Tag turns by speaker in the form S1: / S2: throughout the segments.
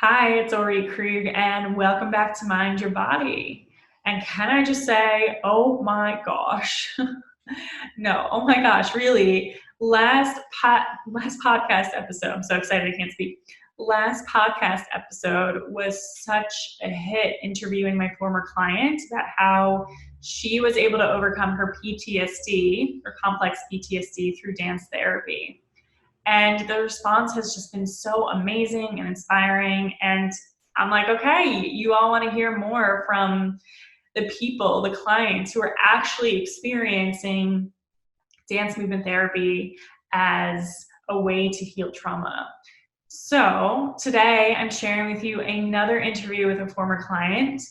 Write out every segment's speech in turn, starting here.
S1: Hi, it's Ori Krug, and welcome back to Mind Your Body. And can I just say, oh my gosh, no, oh my gosh, really, last podcast episode, I'm so excited I can't speak. Last podcast episode was such a hit interviewing my former client about how she was able to overcome her PTSD or complex PTSD through dance therapy. And the response has just been so amazing and inspiring. And I'm like, okay, you all want to hear more from the people, the clients who are actually experiencing dance movement therapy as a way to heal trauma. So today I'm sharing with you another interview with a former client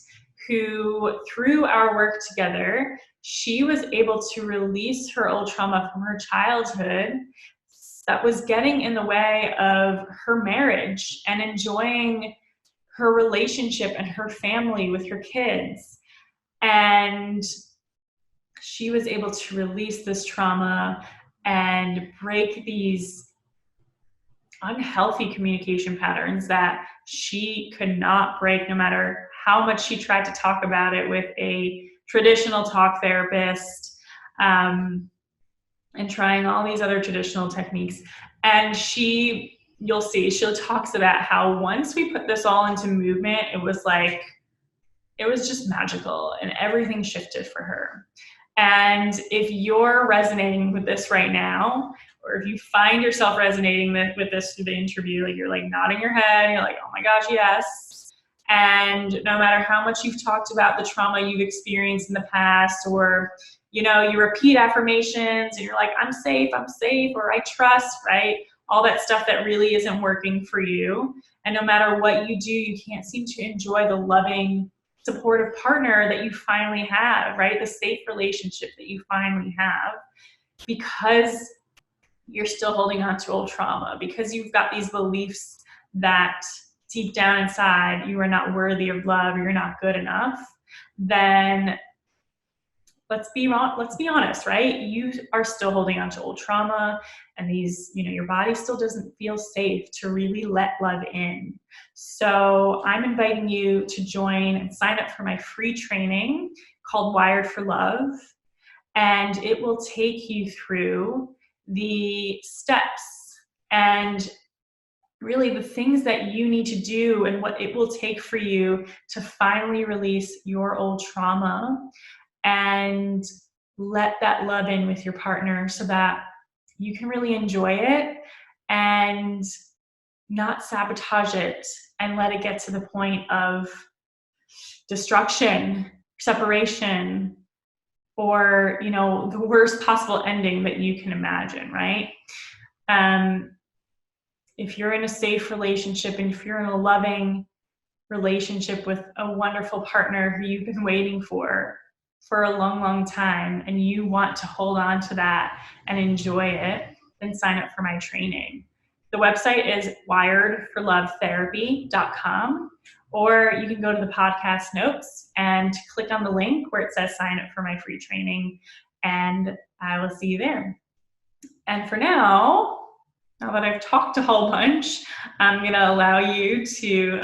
S1: who, through our work together, she was able to release her old trauma from her childhood that was getting in the way of her marriage and enjoying her relationship and her family with her kids. And she was able to release this trauma and break these unhealthy communication patterns that she could not break no matter how much she tried to talk about it with a traditional talk therapist, and trying all these other traditional techniques. And you'll see, she talks about how once we put this all into movement, it was just magical and everything shifted for her. And if you're resonating with this right now, or if you find yourself resonating with this through the interview, like you're like nodding your head, you're like, oh my gosh, yes. And no matter how much you've talked about the trauma you've experienced in the past, or you repeat affirmations and you're like, I'm safe, or I trust, right? All that stuff that really isn't working for you. And no matter what you do, you can't seem to enjoy the loving, supportive partner that you finally have, right? The safe relationship that you finally have, because you're still holding on to old trauma, because you've got these beliefs that deep down inside you are not worthy of love, you're not good enough. Then let's be honest, right? You are still holding on to old trauma, and your body still doesn't feel safe to really let love in. So I'm inviting you to join and sign up for my free training called Wired for Love. And it will take you through the steps and really the things that you need to do and what it will take for you to finally release your old trauma and let that love in with your partner so that you can really enjoy it and not sabotage it and let it get to the point of destruction, separation, or the worst possible ending that you can imagine, right? If you're in a safe relationship and if you're in a loving relationship with a wonderful partner who you've been waiting for a long, long time, and you want to hold on to that and enjoy it, then sign up for my training. The website is wiredforlovetherapy.com, or you can go to the podcast notes and click on the link where it says sign up for my free training, and I will see you there. And for now that I've talked a whole bunch, I'm gonna allow you to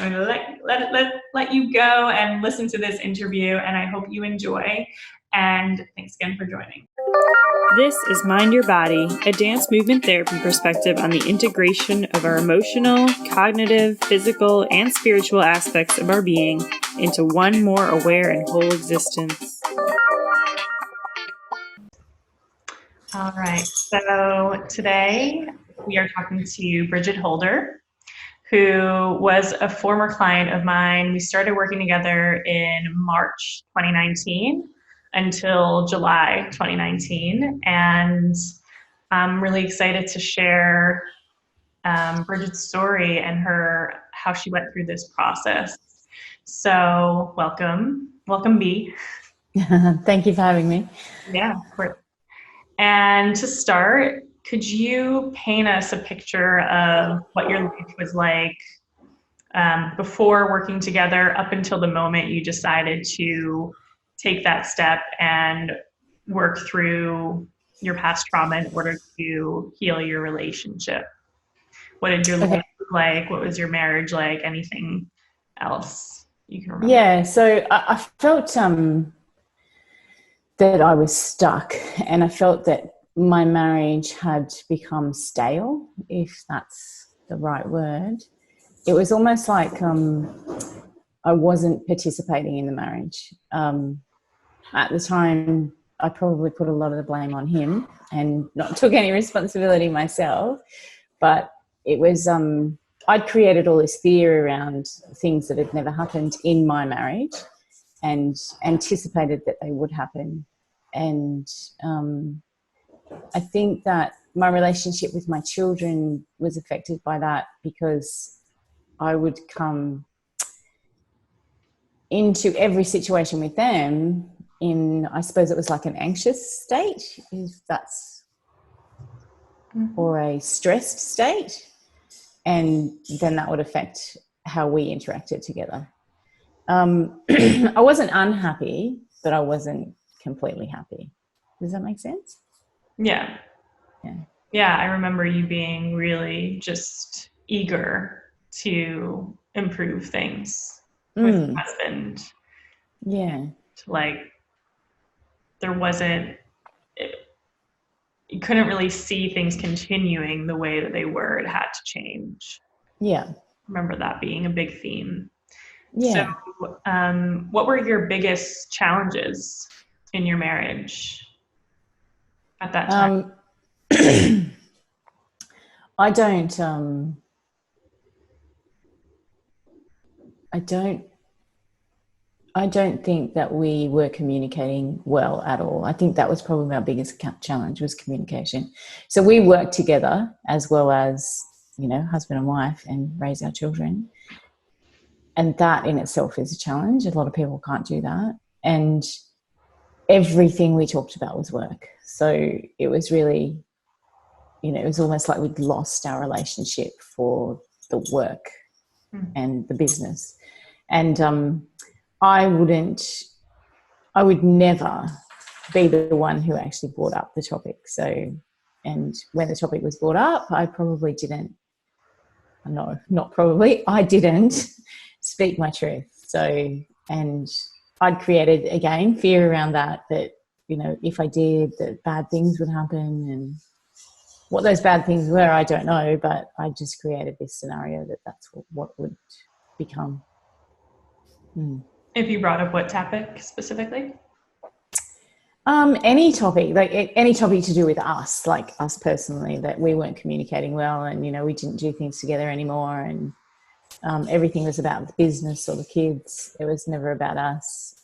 S1: let you go and listen to this interview, and I hope you enjoy. And thanks again for joining.
S2: This is Mind Your Body, a dance movement therapy perspective on the integration of our emotional, cognitive, physical, and spiritual aspects of our being into one more aware and whole existence.
S1: All right, so today we are talking to Brigid Holder, who was a former client of mine. We started working together in March 2019 until July 2019, and I'm really excited to share Brigid's story and how she went through this process. So welcome B.
S3: Thank you for having me.
S1: Yeah, of course. And to start, could you paint us a picture of what your life was like before working together up until the moment you decided to take that step and work through your past trauma in order to heal your relationship? What did your life look like? What was your marriage like? Anything else you can remember?
S3: Yeah, so I felt that I was stuck, and I felt that my marriage had become stale, if that's the right word. It was almost like I wasn't participating in the marriage. At the time, I probably put a lot of the blame on him and not took any responsibility myself. But it was, I'd created all this fear around things that had never happened in my marriage and anticipated that they would happen. And I think that my relationship with my children was affected by that, because I would come into every situation with them in, I suppose it was like an anxious state, if that's, or a stressed state. And then that would affect how we interacted together. I wasn't unhappy, but I wasn't completely happy. Does that make sense?
S1: Yeah.
S3: Yeah.
S1: Yeah, I remember you being really just eager to improve things with your husband.
S3: Yeah.
S1: Like, there wasn't, you couldn't really see things continuing the way that they were. It had to change.
S3: Yeah.
S1: Remember that being a big theme. So,
S3: Yeah.
S1: what were your biggest challenges in your marriage at that time?
S3: I don't, I don't I don't think that we were communicating well at all. I think that was probably our biggest challenge, was communication. So we worked together as well as, husband and wife, and raise our children. And that in itself is a challenge. A lot of people can't do that. And everything we talked about was work. So it was really, it was almost like we'd lost our relationship for the work and the business. And I would never be the one who actually brought up the topic. So, and when the topic was brought up, I didn't speak my truth. So, and I'd created, again, fear around that, if I did, that bad things would happen. And what those bad things were, I don't know, but I just created this scenario that that's what would become.
S1: If you brought up what topic specifically?
S3: Any topic, like any topic to do with us, like us personally, that we weren't communicating well, and we didn't do things together anymore, and everything was about the business or the kids. It was never about us.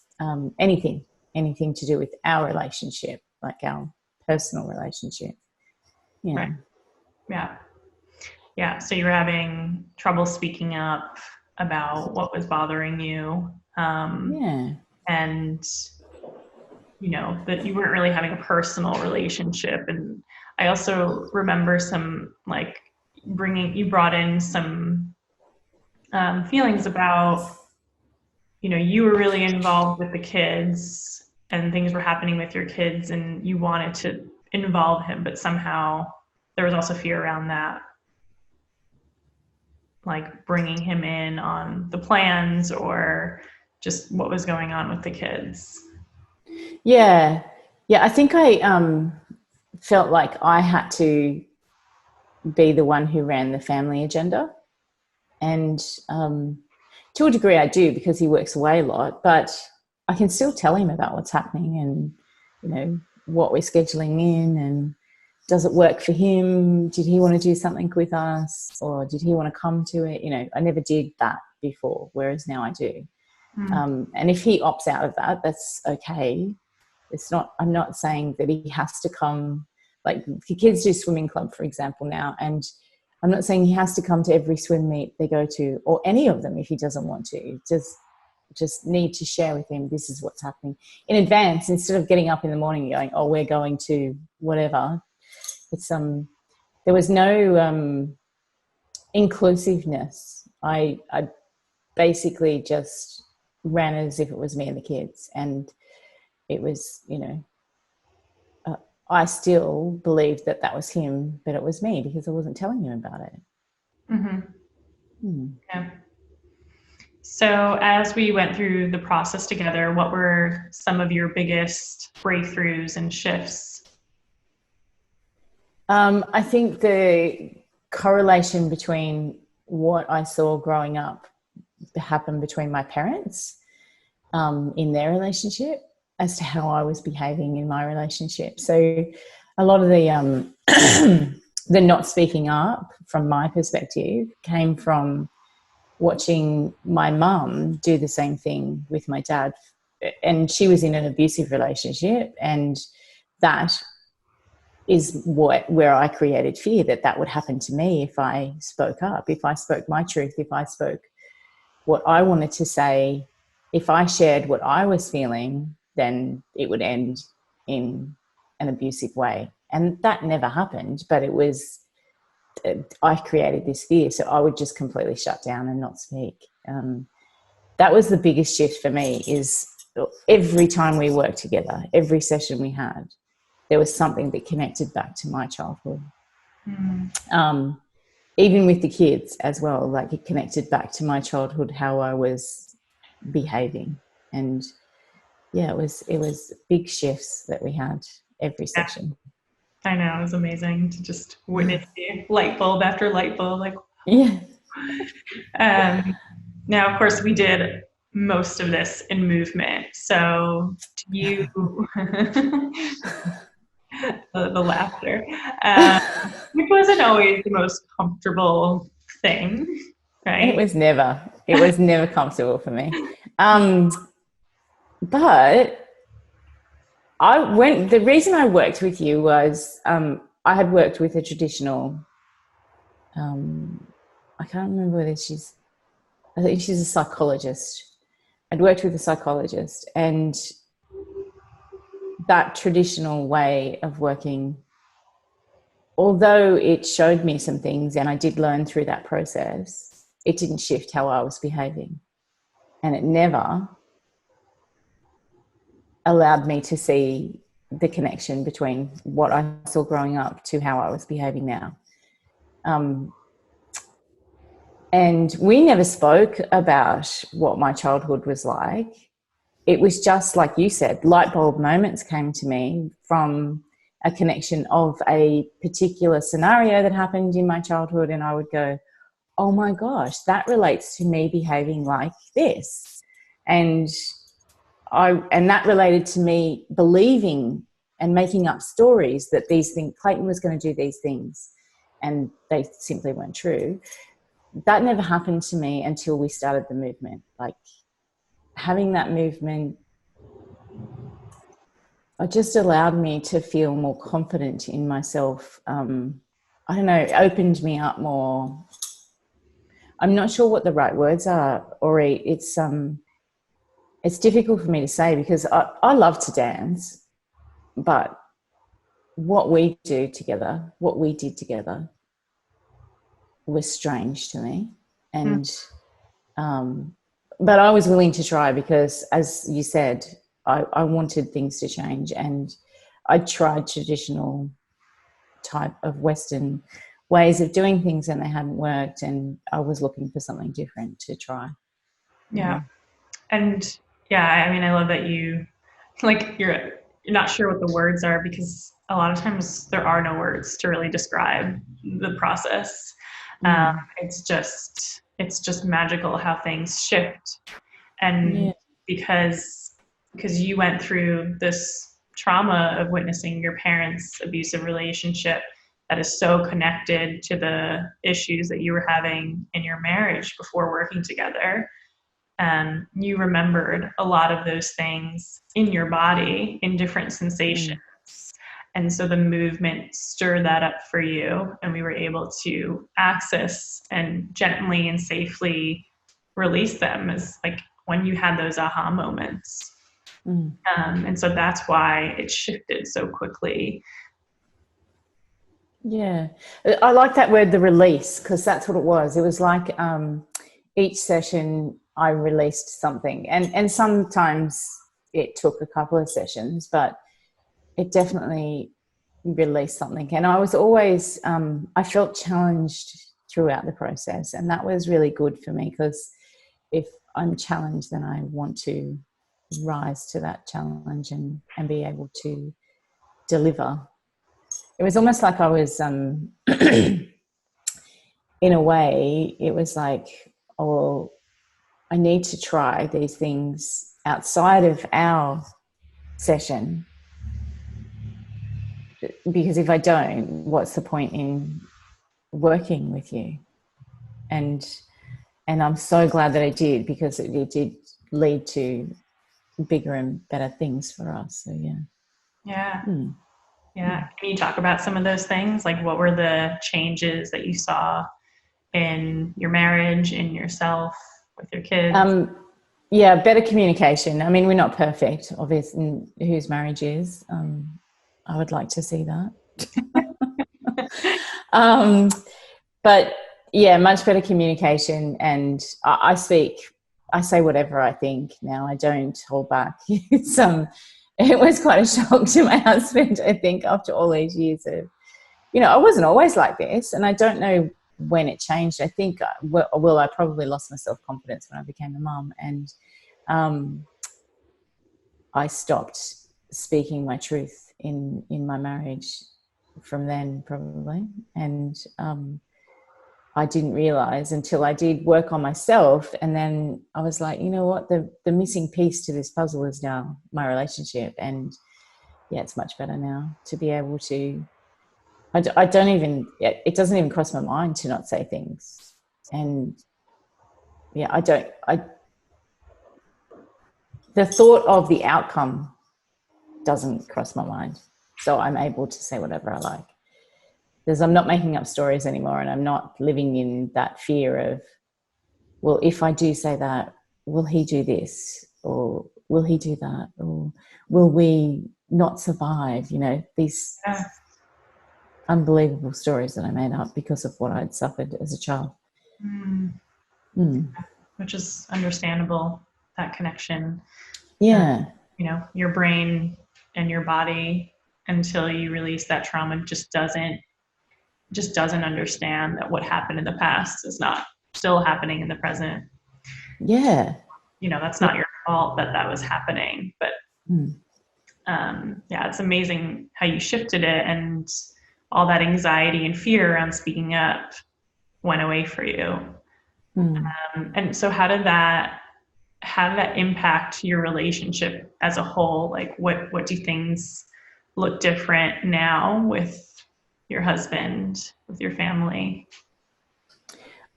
S3: Anything to do with our relationship, like our personal relationship. Yeah.
S1: Right. Yeah. So you were having trouble speaking up about what was bothering you. And that you weren't really having a personal relationship. And I also remember some, like, you brought in some feelings about, you were really involved with the kids and things were happening with your kids, and you wanted to involve him, but somehow there was also fear around that, like bringing him in on the plans or just what was going on with the kids.
S3: Yeah. I think I felt like I had to be the one who ran the family agenda. And to a degree I do, because he works away a lot, but I can still tell him about what's happening and, what we're scheduling in, and does it work for him? Did he want to do something with us, or did he want to come to it? I never did that before, whereas now I do. And if he opts out of that, that's okay. I'm not saying that he has to come. Like, the kids do swimming club, for example, now, and I'm not saying he has to come to every swim meet they go to, or any of them if he doesn't want to. Just need to share with him, this is what's happening in advance, instead of getting up in the morning and going, oh, we're going to whatever. It's there was no inclusiveness. I basically just ran as if it was me and the kids, and it was, I still believed that was him, but it was me, because I wasn't telling him about it.
S1: Mm-hmm. Yeah. So as we went through the process together, what were some of your biggest breakthroughs and shifts?
S3: I think the correlation between what I saw growing up happen between my parents in their relationship as to how I was behaving in my relationship. So a lot of the the not speaking up from my perspective came from watching my mum do the same thing with my dad. And she was in an abusive relationship, and that is where I created fear that would happen to me if I spoke up, if I spoke my truth, if I spoke what I wanted to say, if I shared what I was feeling, then it would end in an abusive way. And that never happened, but it was, I created this fear. So I would just completely shut down and not speak. That was the biggest shift for me, is every time we worked together, every session we had, there was something that connected back to my childhood. Even with the kids as well, like it connected back to my childhood, how I was behaving. And yeah, it was big shifts that we had every session.
S1: I know, it was amazing to just witness the light bulb after light bulb. Like,
S3: Yeah.
S1: now, of course, we did most of this in movement. So, do you, the laughter, which wasn't always the most comfortable thing, right?
S3: It was never comfortable for me. But the reason I worked with you was I had worked with a traditional, I can't remember whether I think she's a psychologist. I'd worked with a psychologist, and that traditional way of working, although it showed me some things and I did learn through that process, it didn't shift how I was behaving. And it never allowed me to see the connection between what I saw growing up to how I was behaving now. And we never spoke about what my childhood was like. It was just like you said, light bulb moments came to me from a connection of a particular scenario that happened in my childhood, and I would go, oh my gosh, that relates to me behaving like this. And that related to me believing and making up stories that these things, Clayton was going to do these things, and they simply weren't true. That never happened to me until we started the movement. Like, having that movement, it just allowed me to feel more confident in myself. I don't know, it opened me up more. I'm not sure what the right words are, or it's difficult for me to say, because I love to dance, but what we did together was strange to me. And but I was willing to try, because, as you said, I wanted things to change, and I tried traditional type of Western ways of doing things and they hadn't worked, and I was looking for something different to try.
S1: Yeah. And yeah, I mean, I love that you're not sure what the words are, because a lot of times there are no words to really describe the process. It's just magical how things shift. And because you went through this trauma of witnessing your parents' abusive relationship that is so connected to the issues that you were having in your marriage before working together, you remembered a lot of those things in your body in different sensations. And so the movement stirred that up for you, and we were able to access and gently and safely release them, as like when you had those aha moments. And so that's why it shifted so quickly.
S3: Yeah, I like that word, the release, because that's what it was. It was like each session I released something, and sometimes it took a couple of sessions, but it definitely released something. And I was always, I felt challenged throughout the process. And that was really good for me, because if I'm challenged, then I want to rise to that challenge and be able to deliver. It was almost like I was, in a way, it was like, oh, well, I need to try these things outside of our session, because if I don't, what's the point in working with you? And I'm so glad that I did, because it did lead to bigger and better things for us. So yeah.
S1: Yeah. Yeah. Can you talk about some of those things? Like, what were the changes that you saw in your marriage, in yourself, with your kids?
S3: Yeah, better communication. I mean, we're not perfect, obviously, whose marriage is. I would like to see that. But yeah, much better communication. And I say whatever I think now. I don't hold back. It was quite a shock to my husband, I think, after all these years of, I wasn't always like this, and I don't know when it changed. I think, I probably lost my self-confidence when I became a mum, and I stopped speaking my truth in my marriage from then, probably. And I didn't realize until I did work on myself, and then I was like, you know what, the missing piece to this puzzle is now my relationship. And yeah, it's much better now to be able to, I don't even, it doesn't even cross my mind to not say things. And yeah, the thought of the outcome doesn't cross my mind. So I'm able to say whatever I like, because I'm not making up stories anymore, and I'm not living in that fear of, well, if I do say that, will he do this, or will he do that, or will we not survive? These unbelievable stories that I made up because of what I'd suffered as a child.
S1: Which is understandable, that connection.
S3: Yeah.
S1: Your brain and your body, until you release that trauma, just doesn't understand that what happened in the past is not still happening in the present.
S3: Yeah.
S1: That's not your fault that was happening. But yeah, it's amazing how you shifted it, and all that anxiety and fear around speaking up went away for you. And so how did that impact your relationship as a whole? Like, what do things look different now with your husband, with your family?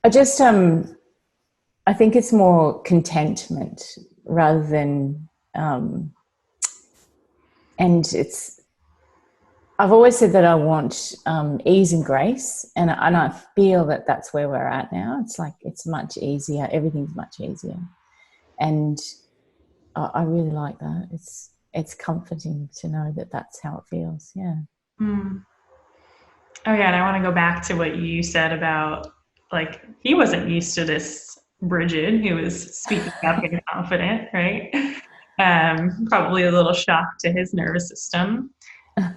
S3: I just, I think it's more contentment rather than, and I've always said that I want ease and grace, and I feel that that's where we're at now. It's like, it's much easier. Everything's much easier. And I really like that. It's comforting to know that that's how it feels. Yeah.
S1: Oh yeah, and I want to go back to what you said about, like, he wasn't used to this Brigid who was speaking up and confident, right? Probably a little shock to his nervous system. I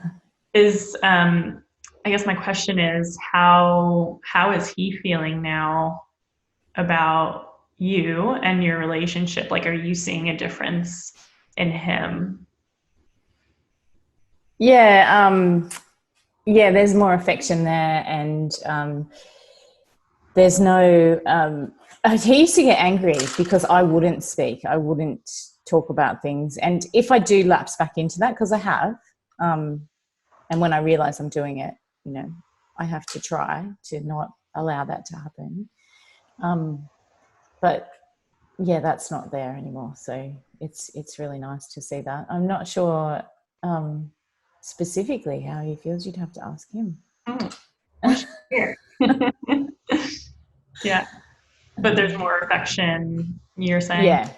S1: guess my question is, how is he feeling now about you and your relationship? Like, are you seeing a difference in him?
S3: Yeah. Yeah, there's more affection there, and there's no, he used to get angry because I wouldn't speak. I wouldn't talk about things. And if I do lapse back into that, because I have, and when I realize I'm doing it, I have to try to not allow that to happen. But yeah, that's not there anymore. So it's really nice to see that. I'm not sure specifically how he feels. You'd have to ask him.
S1: Yeah. But there's more affection, you're saying?
S3: Yeah.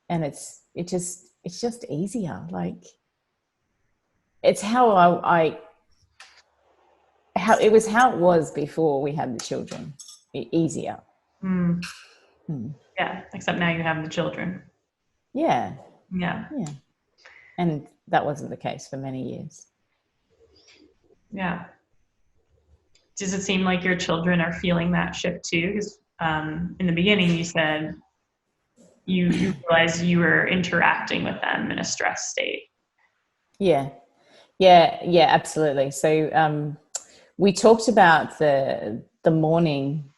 S3: And it's just easier. Like, it's how how it was before we had the children. Easier.
S1: Yeah, except now you have the children.
S3: Yeah.
S1: Yeah.
S3: And that wasn't the case for many years.
S1: Yeah. does it seem like your children are feeling that shift too? Because in the beginning you said you realized you were interacting with them in a stress state.
S3: Yeah, absolutely. So we talked about the morning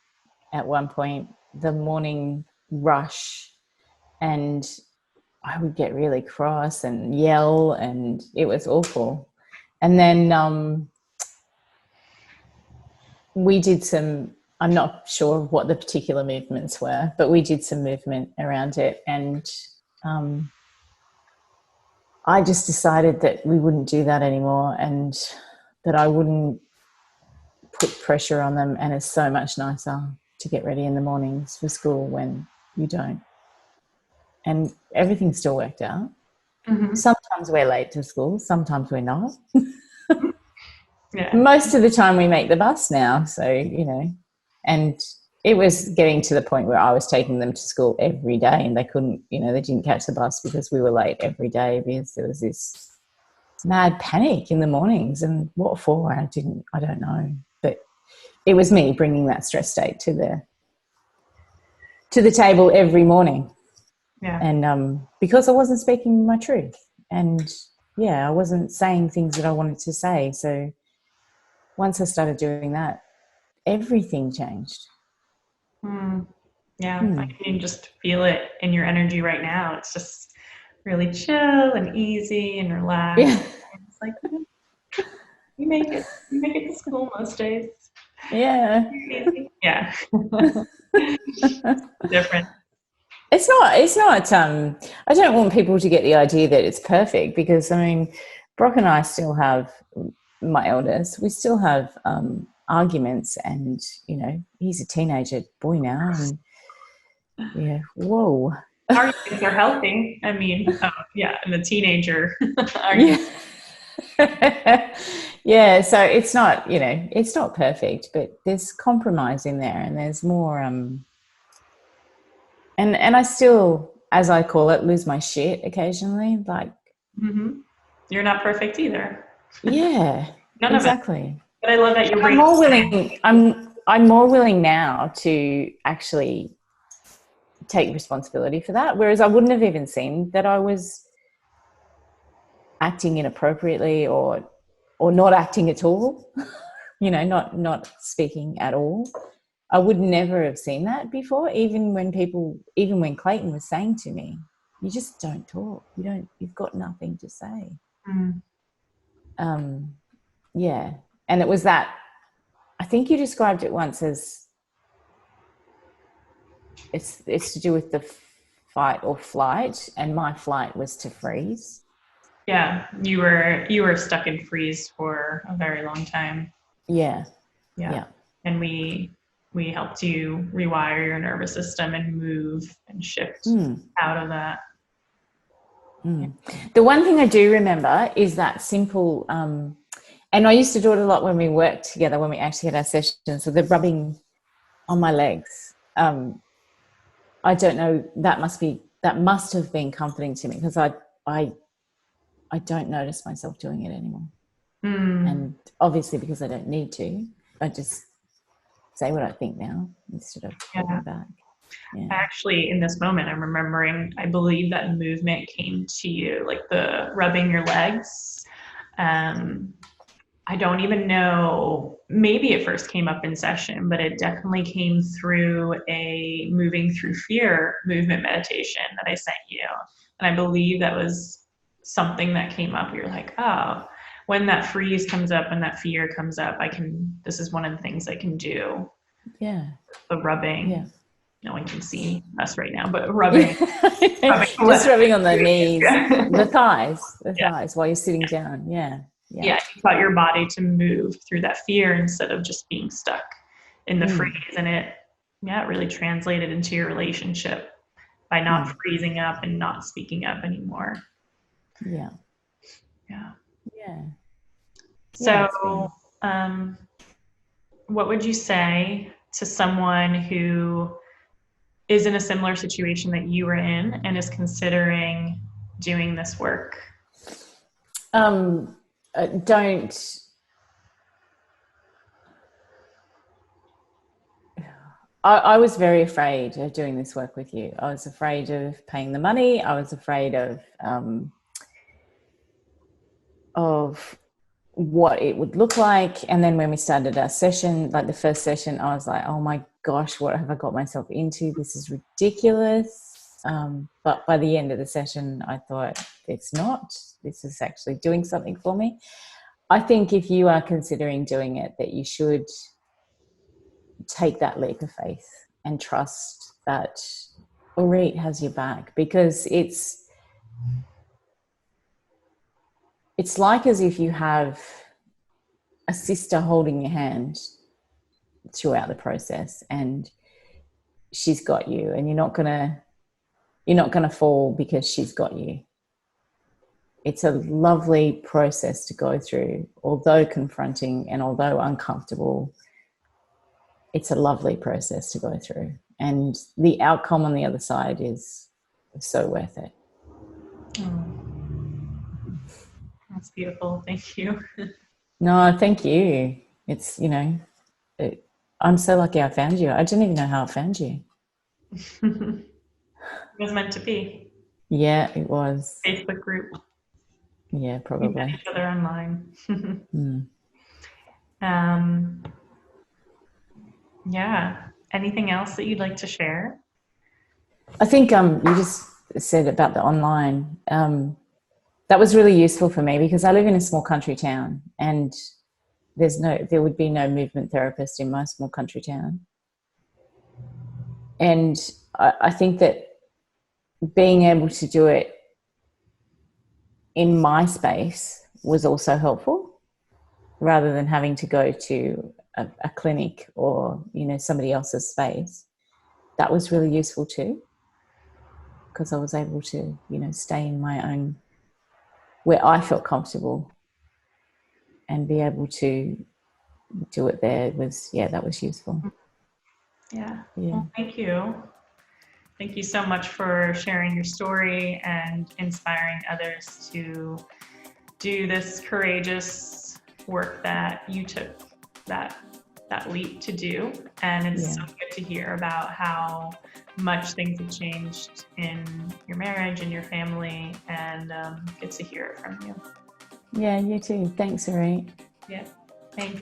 S3: at one point, the morning rush, and I would get really cross and yell, and it was awful. And then we did some, I'm not sure what the particular movements were, but we did some movement around it. And I just decided that we wouldn't do that anymore, and that I wouldn't put pressure on them. And it's so much nicer to get ready in the mornings for school when you don't. And everything still worked out.
S1: Mm-hmm.
S3: Sometimes we're late to school, sometimes we're not.
S1: Yeah.
S3: Most of the time we make the bus now. So, you know, and it was getting to the point where I was taking them to school every day, and they couldn't, you know, they didn't catch the bus because we were late every day, because there was this mad panic in the mornings. And what for? I don't know. But it was me bringing that stress state to the table every morning.
S1: Yeah.
S3: And because I wasn't speaking my truth, and I wasn't saying things that I wanted to say. So once I started doing that, everything changed.
S1: Yeah, I can just feel it in your energy right now. It's just really chill and easy and relaxed.
S3: Yeah.
S1: It's like you make it to school most days.
S3: Yeah.
S1: Easy. Yeah. Different.
S3: It's not I don't want people to get the idea that it's perfect, because I mean, Brock and I still have, my eldest, we still have arguments, and you know, he's a teenager boy now, and yeah, whoa.
S1: Arguments are healthy. I mean, and the teenager argument.
S3: Yeah, so it's not, you know, it's not perfect, but there's compromise in there, and there's more and I still, as I call it, lose my shit occasionally. Like,
S1: You're not perfect either.
S3: Yeah,
S1: None
S3: exactly.
S1: of it. But I love that you're
S3: I'm more willing. I'm more willing now to actually take responsibility for that. Whereas I wouldn't have even seen that I was acting inappropriately, or not acting at all. You know, not speaking at all. I would never have seen that before. Even when Clayton was saying to me, "You just don't talk. You've got nothing to say." Yeah, and it was that. I think you described it once as it's to do with the fight or flight, and my flight was to freeze.
S1: Yeah, you were stuck in freeze for a very long time.
S3: Yeah.
S1: And we helped you rewire your nervous system and move and shift out of that.
S3: The one thing I do remember is that simple, and I used to do it a lot when we worked together, when we actually had our sessions. So the rubbing on my legs. I don't know. That must have been comforting to me, because I don't notice myself doing it anymore. And obviously, because I don't need to, I just say what I think now instead of holding back. Yeah.
S1: Actually, in this moment, I'm remembering, I believe that movement came to you, like the rubbing your legs. I don't even know, maybe it first came up in session, but it definitely came through a moving through fear movement meditation that I sent you. And I believe that was something that came up. You're like, oh, when that freeze comes up, when that fear comes up, this is one of the things I can do.
S3: Yeah.
S1: The rubbing.
S3: Yeah.
S1: No one can see us right now, but rubbing.
S3: Just rubbing on the knees, the thighs while you're sitting down. Yeah.
S1: You taught your body to move through that fear instead of just being stuck in the freeze. And it really translated into your relationship by not freezing up and not speaking up anymore.
S3: Yeah.
S1: So, what would you say to someone who is in a similar situation that you were in and is considering doing this work?
S3: Don't I was very afraid of doing this work with you. I was afraid of paying the money. I was afraid of what it would look like. And then when we started our session, like the first session, I was like, oh my gosh, what have I got myself into? This is ridiculous. But by the end of the session, I thought, it's not. This is actually doing something for me. I think if you are considering doing it, that you should take that leap of faith and trust that Orit has your back, because it's like as if you have a sister holding your hand throughout the process, and she's got you, and you're not gonna fall because she's got you. It's a lovely process to go through, although confronting and although uncomfortable. It's a lovely process to go through, and the outcome on the other side is so worth it.
S1: Oh, that's beautiful. Thank you.
S3: No, thank you. It's, I'm so lucky I found you. I didn't even know how I found you.
S1: It was meant to be.
S3: Yeah, it was.
S1: Facebook group.
S3: Yeah,
S1: We
S3: probably.
S1: met each other online.
S3: Mm.
S1: Yeah. Anything else that you'd like to share?
S3: I think you just said about the online. That was really useful for me because I live in a small country town, and there would be no movement therapist in my small country town. And I think that being able to do it in my space was also helpful, rather than having to go to a clinic or, somebody else's space. That was really useful too, because I was able to, stay in my own, where I felt comfortable, and be able to do it there that was useful.
S1: Yeah. Well, thank you. Thank you so much for sharing your story and inspiring others to do this courageous work that you took that leap to do. And it's so good to hear about how much things have changed in your marriage and your family, and good to hear it from you.
S3: Yeah, you too. Thanks, Marie.
S1: Yeah. Thanks.